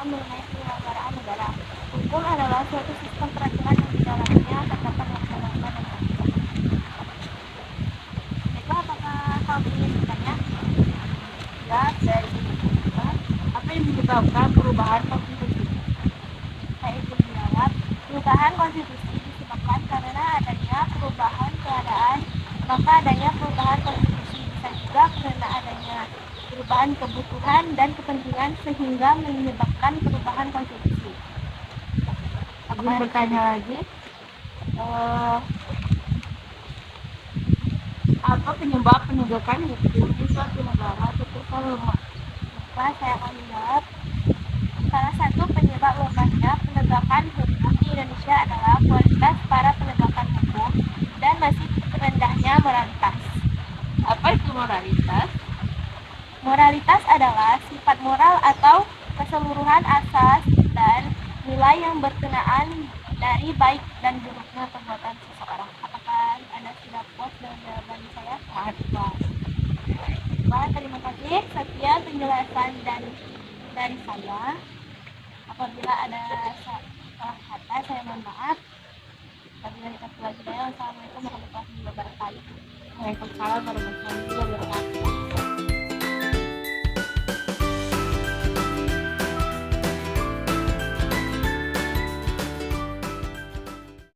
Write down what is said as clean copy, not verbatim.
mengenai penyelenggaraan negara. Hukum adalah suatu sistem peraturan yang di dalamnya terdapat undang-undang dan peraturan. Baiklah, apakah kamu ingin bertanya? Ya, dari apa yang menyebabkan perubahan konstitusi? Saya ingin menjawab, perubahan konstitusi disebabkan karena adanya perubahan keadaan, maka adanya perubahan konstitusi. Bisa juga karena adanya perubahan kebutuhan dan kepentingan sehingga menyebabkan perubahan konstitusi. Ingin bertanya lagi, apa penyebab penegakan hukum di suatu negara ketika lemah? Maka saya akan menjawab, salah satu penyebab lemahnya penegakan hukum di Indonesia adalah kualitas para penegakan hukum dan masih rendahnya moralitas. Apa itu moralitas? Moralitas adalah sifat moral atau keseluruhan asas dan nilai yang berkenaan dari baik dan buruknya perbuatan seseorang. Apakah Anda sudah puas dengan jawaban saya? Baik, terima kasih. Sekian penjelasan dari saya. Apabila ada salah kata, saya mohon maaf. Apabila kita lagi, wassalamualaikum warahmatullahi wabarakatuh. Waalaikumsalam warahmatullahi wabarakatuh.